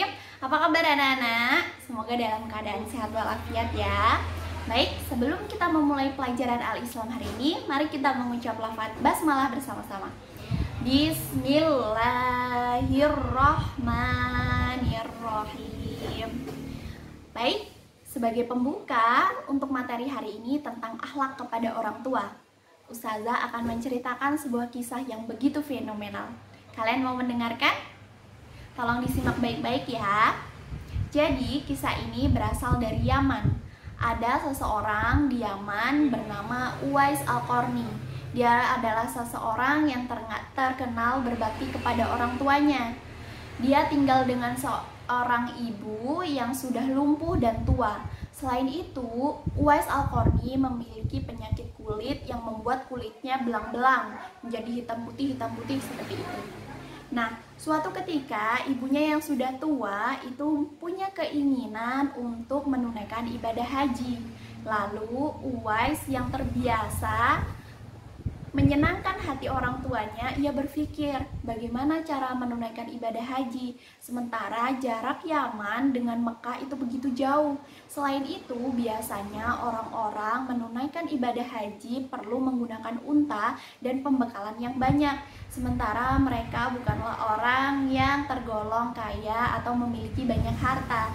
Bismillahirrahmanirrahim. Apa kabar anak-anak? Semoga dalam keadaan sehat walafiat ya. Baik, sebelum kita memulai pelajaran Al-Islam hari ini, mari kita mengucap lafaz basmalah bersama-sama. Bismillahirrahmanirrahim. Baik, sebagai pembuka untuk materi hari ini tentang akhlak kepada orang tua, Ustazah akan menceritakan sebuah kisah yang begitu fenomenal. Kalian mau mendengarkan? Tolong disimak baik-baik ya. Jadi kisah ini berasal dari Yaman. Ada seseorang di Yaman bernama Uwais Al-Qarni. Dia adalah seseorang yang terkenal berbakti kepada orang tuanya. Dia tinggal dengan seorang ibu yang sudah lumpuh dan tua. Selain itu, Uwais Al-Qarni memiliki penyakit kulit yang membuat kulitnya belang-belang, menjadi hitam putih seperti itu. Nah, suatu ketika ibunya yang sudah tua itu punya keinginan untuk menunaikan ibadah haji. Lalu Uwais yang terbiasa menyenangkan hati orang tuanya, ia berpikir bagaimana cara menunaikan ibadah haji. Sementara jarak Yaman dengan Mekah itu begitu jauh. Selain itu, biasanya orang-orang menunaikan ibadah haji perlu menggunakan unta dan pembekalan yang banyak. Sementara mereka bukanlah orang yang tergolong kaya atau memiliki banyak harta.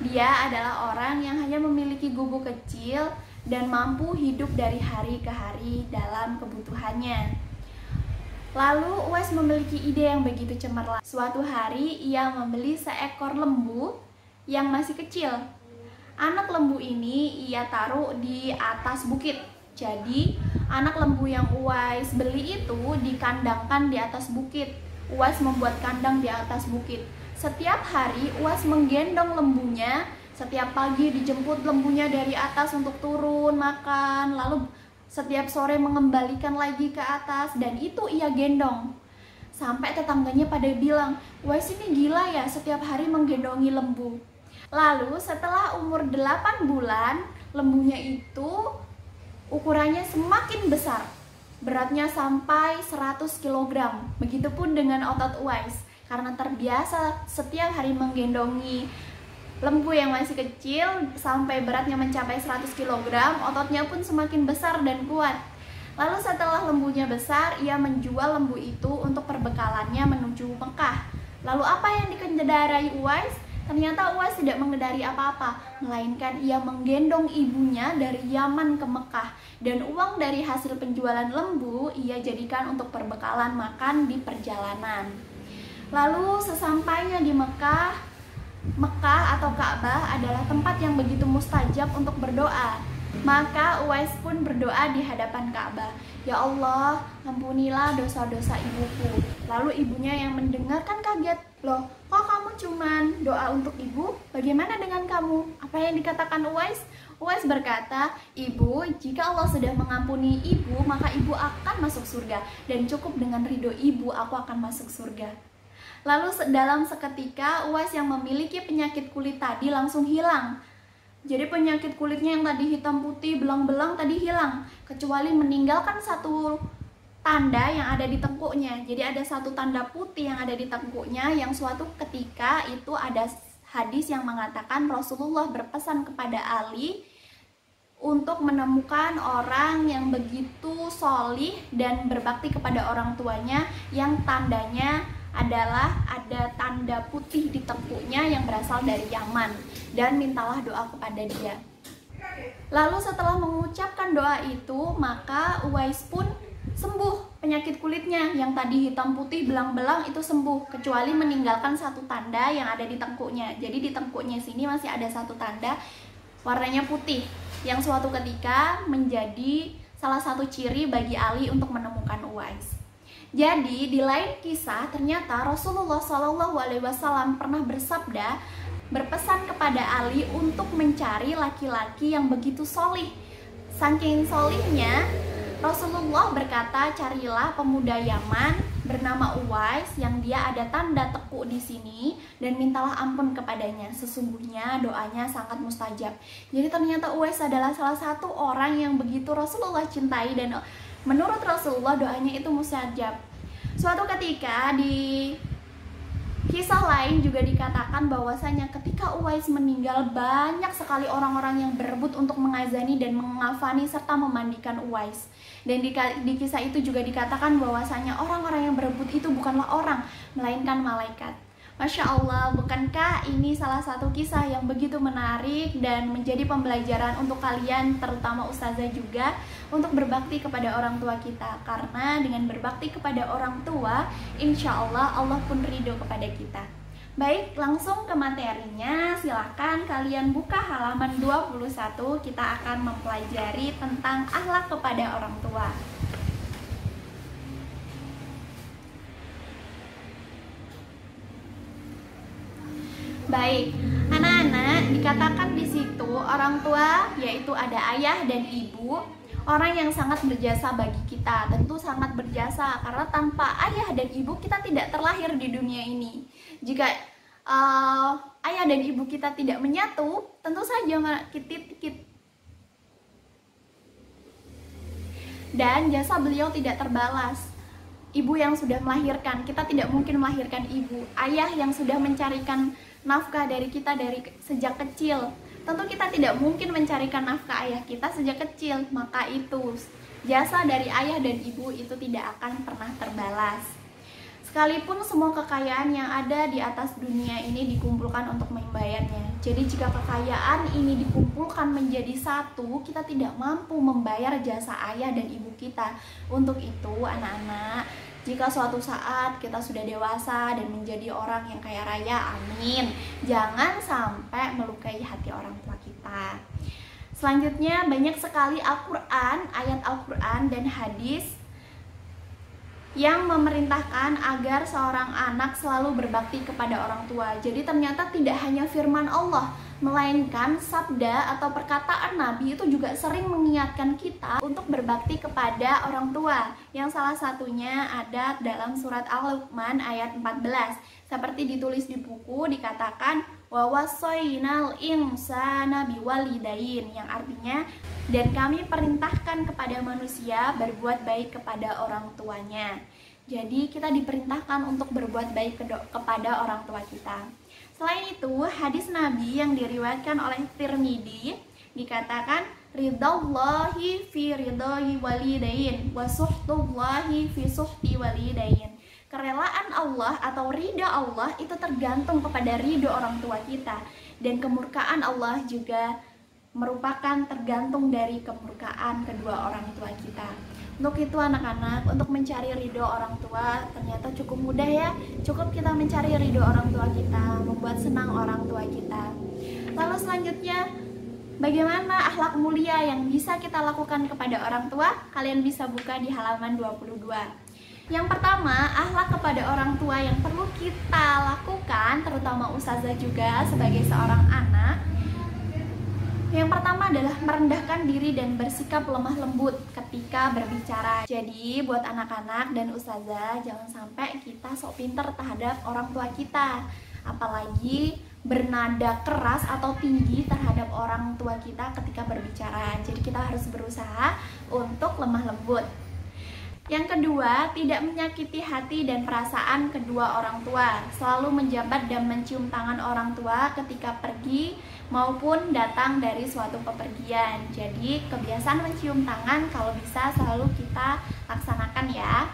Dia adalah orang yang hanya memiliki gubuk kecil dan mampu hidup dari hari ke hari dalam kebutuhannya. Lalu Uwais memiliki ide yang begitu cemerlang. Suatu hari ia membeli seekor lembu yang masih kecil. Anak lembu ini ia taruh di atas bukit. Jadi anak lembu yang Uwais beli itu dikandangkan di atas bukit. Uwais membuat kandang di atas bukit. Setiap hari Uwais menggendong lembunya. Setiap pagi dijemput lembunya dari atas untuk turun makan, lalu setiap sore mengembalikan lagi ke atas, dan itu ia gendong. Sampai tetangganya pada bilang, "Uwais ini gila ya, setiap hari menggendongi lembu." Lalu setelah umur 8 bulan, lembunya itu ukurannya semakin besar. Beratnya sampai 100 kg. Begitupun dengan otot Uwais, karena terbiasa setiap hari menggendongi lembu yang masih kecil sampai beratnya mencapai 100 kg, ototnya pun semakin besar dan kuat. Lalu setelah lembunya besar, ia menjual lembu itu untuk perbekalannya menuju Mekah. Lalu apa yang dikendarai Uwais? Ternyata Uwais tidak mengendari apa-apa, melainkan ia menggendong ibunya dari Yaman ke Mekah. Dan uang dari hasil penjualan lembu ia jadikan untuk perbekalan makan di perjalanan. Lalu sesampainya di Mekah atau Ka'bah adalah tempat yang begitu mustajab untuk berdoa. Maka Uwais pun berdoa di hadapan Ka'bah, "Ya Allah, ampunilah dosa-dosa ibuku." Lalu ibunya yang mendengarkan kaget, "Loh, kok kamu cuman doa untuk ibu? Bagaimana dengan kamu?" Apa yang dikatakan Uwais? Uwais berkata, "Ibu, jika Allah sudah mengampuni ibu, maka ibu akan masuk surga. Dan cukup dengan ridho ibu, aku akan masuk surga." Lalu dalam seketika Uwais yang memiliki penyakit kulit tadi langsung hilang. Jadi penyakit kulitnya yang tadi hitam putih, belang-belang tadi hilang, kecuali meninggalkan satu tanda yang ada di tengkuknya. Jadi ada satu tanda putih yang ada di tengkuknya, yang suatu ketika itu ada hadis yang mengatakan Rasulullah berpesan kepada Ali untuk menemukan orang yang begitu solih dan berbakti kepada orang tuanya, yang tandanya adalah ada tanda putih di tengkuknya yang berasal dari Yaman, dan mintalah doa kepada dia. Lalu setelah mengucapkan doa itu, maka Uwais pun sembuh penyakit kulitnya yang tadi hitam putih belang-belang itu sembuh, kecuali meninggalkan satu tanda yang ada di tengkuknya. Jadi di tengkuknya sini masih ada satu tanda warnanya putih, yang suatu ketika menjadi salah satu ciri bagi Ali untuk menemukan Uwais. Jadi di lain kisah, ternyata Rasulullah SAW pernah berpesan kepada Ali untuk mencari laki-laki yang begitu solih. Saking solihnya, Rasulullah berkata, "Carilah pemuda Yaman bernama Uwais yang dia ada tanda tekuk di sini, dan mintalah ampun kepadanya. Sesungguhnya doanya sangat mustajab." Jadi ternyata Uwais adalah salah satu orang yang begitu Rasulullah cintai, dan menurut Rasulullah doanya itu mustajab. Suatu ketika di kisah lain juga dikatakan bahwasanya ketika Uwais meninggal, banyak sekali orang-orang yang berebut untuk mengazani dan mengafani serta memandikan Uwais. Dan di kisah itu juga dikatakan bahwasanya orang-orang yang berebut itu bukanlah orang, melainkan malaikat. Masya Allah, bukankah ini salah satu kisah yang begitu menarik dan menjadi pembelajaran untuk kalian, terutama ustazah juga, untuk berbakti kepada orang tua kita. Karena dengan berbakti kepada orang tua, insya Allah, Allah pun ridho kepada kita. Baik, langsung ke materinya. Silahkan kalian buka halaman 21. Kita akan mempelajari tentang akhlak kepada orang tua. Baik, anak-anak, dikatakan di situ orang tua yaitu ada ayah dan ibu, orang yang sangat berjasa bagi kita. Tentu sangat berjasa karena tanpa ayah dan ibu kita tidak terlahir di dunia ini. Jika ayah dan ibu kita tidak menyatu, tentu saja dan jasa beliau tidak terbalas. Ibu yang sudah melahirkan, kita tidak mungkin melahirkan ibu. Ayah yang sudah mencarikan nafkah dari kita dari sejak kecil, tentu kita tidak mungkin mencarikan nafkah ayah kita sejak kecil. Maka itu jasa dari ayah dan ibu itu tidak akan pernah terbalas. Sekalipun semua kekayaan yang ada di atas dunia ini dikumpulkan untuk membayarnya. Jadi jika kekayaan ini dikumpulkan menjadi satu, kita tidak mampu membayar jasa ayah dan ibu kita. Untuk itu anak-anak, jika suatu saat kita sudah dewasa dan menjadi orang yang kaya raya, amin, jangan sampai melukai hati orang tua kita. Selanjutnya, banyak sekali Al-Quran, ayat Al-Quran dan hadis yang memerintahkan agar seorang anak selalu berbakti kepada orang tua. Jadi ternyata tidak hanya firman Allah, melainkan sabda atau perkataan Nabi itu juga sering mengingatkan kita untuk berbakti kepada orang tua. Yang salah satunya ada dalam surat Al-Luqman ayat 14. Seperti ditulis di buku, dikatakan wa wassaynal insana biwalidain, yang artinya dan kami perintahkan kepada manusia berbuat baik kepada orang tuanya. Jadi kita diperintahkan untuk berbuat baik kepada orang tua kita. Selain itu, hadis Nabi yang diriwayatkan oleh Tirmidzi dikatakan ridallahi fi ridai walidain wa suhtullahi fi suhti walidain. Kerelaan Allah atau ridha Allah itu tergantung kepada ridho orang tua kita, dan kemurkaan Allah juga merupakan tergantung dari kemurkaan kedua orang tua kita. Untuk itu anak-anak, untuk mencari ridho orang tua ternyata cukup mudah ya. Cukup kita mencari ridho orang tua kita, membuat senang orang tua kita. Lalu selanjutnya, bagaimana akhlak mulia yang bisa kita lakukan kepada orang tua? Kalian bisa buka di halaman 22. Yang pertama, akhlak kepada orang tua yang perlu kita lakukan, terutama ustazah juga sebagai seorang anak. Yang pertama adalah merendahkan diri dan bersikap lemah lembut ketika berbicara. Jadi buat anak-anak dan ustazah, jangan sampai kita sok pinter terhadap orang tua kita, apalagi bernada keras atau tinggi terhadap orang tua kita ketika berbicara. Jadi kita harus berusaha untuk lemah lembut. Yang kedua, tidak menyakiti hati dan perasaan kedua orang tua. Selalu menjabat dan mencium tangan orang tua ketika pergi maupun datang dari suatu pepergian. Jadi kebiasaan mencium tangan kalau bisa selalu kita laksanakan ya.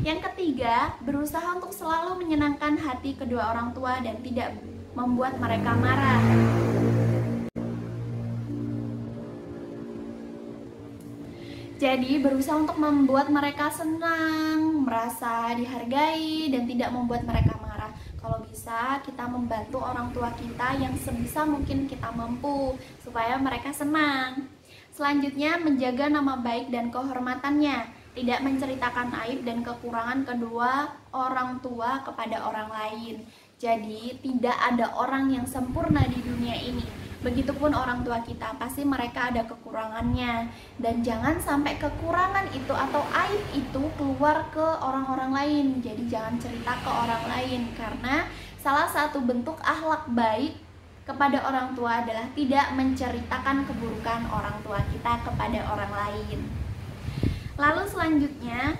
Yang ketiga, berusaha untuk selalu menyenangkan hati kedua orang tua dan tidak membuat mereka marah. Jadi berusaha untuk membuat mereka senang, merasa dihargai, dan tidak membuat mereka marah. Kalau bisa kita membantu orang tua kita yang sebisa mungkin kita mampu supaya mereka senang. Selanjutnya, menjaga nama baik dan kehormatannya, tidak menceritakan aib dan kekurangan kedua orang tua kepada orang lain. Jadi tidak ada orang yang sempurna di dunia ini. Begitupun orang tua kita, pasti mereka ada kekurangannya. Dan jangan sampai kekurangan itu atau aib itu keluar ke orang-orang lain. Jadi jangan cerita ke orang lain, karena salah satu bentuk akhlak baik kepada orang tua adalah tidak menceritakan keburukan orang tua kita kepada orang lain. Lalu selanjutnya,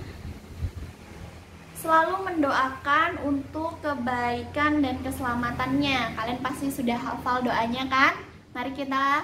selalu mendoakan untuk kebaikan dan keselamatannya. Kalian pasti sudah hafal doanya kan? Mari kita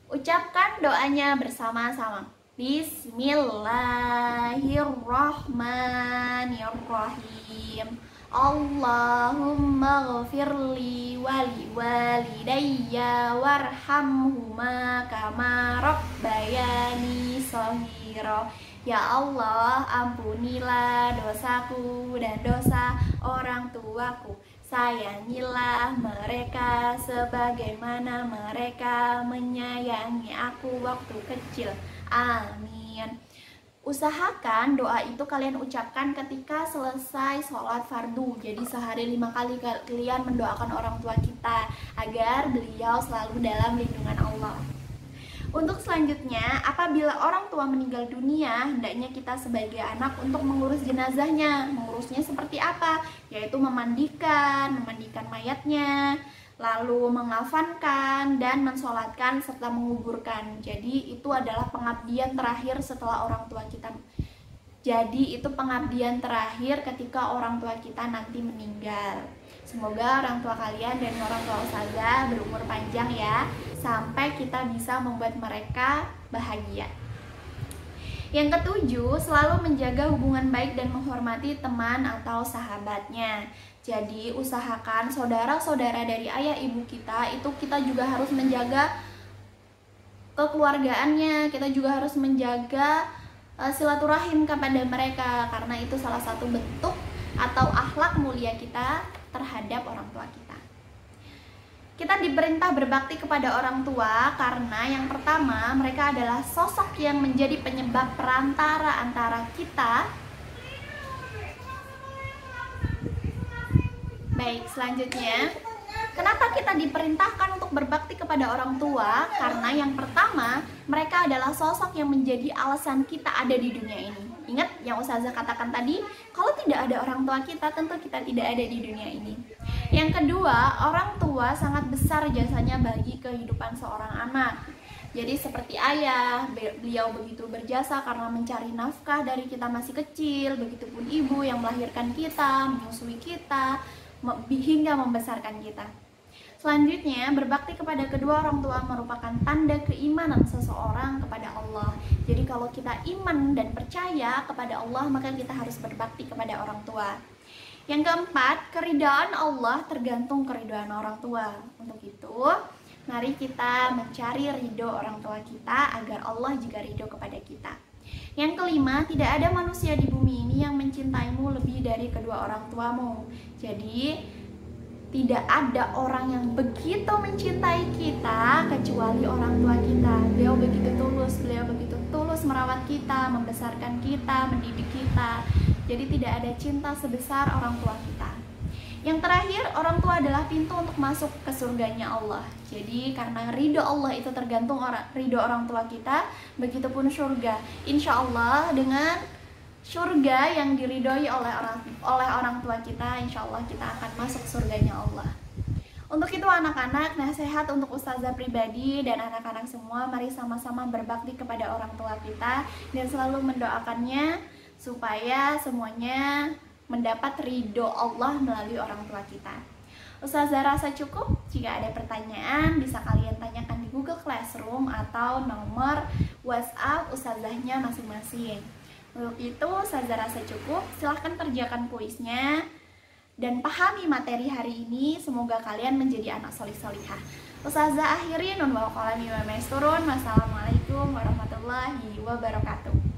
ucapkan doanya bersama-sama. Bismillahirrahmanirrahim. Allahumma ghafirli wali walidayya warhamhuma kama rabbayani shaghira. Ya Allah, ampunilah dosaku dan dosa orang tuaku. Sayangilah mereka sebagaimana mereka menyayangi aku waktu kecil. Amin. Usahakan doa itu kalian ucapkan ketika selesai sholat fardu. Jadi sehari 5 kali kalian mendoakan orang tua kita agar beliau selalu dalam lindungan Allah. Untuk selanjutnya, apabila orang tua meninggal dunia, hendaknya kita sebagai anak untuk mengurus jenazahnya. Mengurusnya seperti apa? Yaitu memandikan mayatnya, lalu mengafankan dan mensolatkan serta menguburkan. Jadi itu adalah pengabdian terakhir setelah orang tua kita. Jadi itu pengabdian terakhir ketika orang tua kita nanti meninggal. Semoga orang tua kalian dan orang tua ustazah berumur panjang ya, sampai kita bisa membuat mereka bahagia. Yang ketujuh, selalu menjaga hubungan baik dan menghormati teman atau sahabatnya. Jadi usahakan saudara-saudara dari ayah ibu kita itu kita juga harus menjaga kekeluargaannya, kita juga harus menjaga silaturahim kepada mereka, karena itu salah satu bentuk atau akhlak mulia kita terhadap orang tua kita. Kita diperintah berbakti kepada orang tua karena yang pertama, mereka adalah sosok yang menjadi penyebab perantara antara kita. Baik, selanjutnya, kenapa kita diperintahkan untuk berbakti kepada orang tua? Karena yang pertama, mereka adalah sosok yang menjadi alasan kita ada di dunia ini. Ingat yang Ustazah katakan tadi, kalau tidak ada orang tua kita, tentu kita tidak ada di dunia ini. Yang kedua, orang tua sangat besar jasanya bagi kehidupan seorang anak. Jadi seperti ayah, beliau begitu berjasa karena mencari nafkah dari kita masih kecil. Begitupun ibu yang melahirkan kita, menyusui kita, hingga membesarkan kita. Selanjutnya, berbakti kepada kedua orang tua merupakan tanda keimanan seseorang kepada Allah. Jadi kalau kita iman dan percaya kepada Allah, maka kita harus berbakti kepada orang tua. Yang keempat, keridhaan Allah tergantung keridhaan orang tua. Untuk itu, mari kita mencari ridho orang tua kita agar Allah juga ridho kepada kita. Yang kelima, tidak ada manusia di bumi ini yang mencintaimu lebih dari kedua orang tuamu. Jadi tidak ada orang yang begitu mencintai kita kecuali orang tua kita. Beliau begitu tulus merawat kita, membesarkan kita, mendidik kita. Jadi tidak ada cinta sebesar orang tua kita. Yang terakhir, orang tua adalah pintu untuk masuk ke surganya Allah. Jadi karena ridho Allah itu tergantung ridho orang tua kita, begitupun surga. Insya Allah dengan surga yang diridhoi oleh orang tua kita, insya Allah kita akan masuk surganya Allah. Untuk itu anak-anak, nasihat untuk ustazah pribadi dan anak-anak semua, mari sama-sama berbakti kepada orang tua kita dan selalu mendoakannya supaya semuanya mendapat ridho Allah melalui orang tua kita. Ustazah rasa cukup. Jika ada pertanyaan bisa kalian tanyakan di Google Classroom atau nomor WhatsApp ustazahnya masing-masing. Untuk itu, Ustazah rasa cukup. Silahkan kerjakan kuisnya dan pahami materi hari ini. Semoga kalian menjadi anak solih-solihah. Ustazah akhiri nun wal qalami wa maisturun. Wassalamualaikum warahmatullahi wabarakatuh.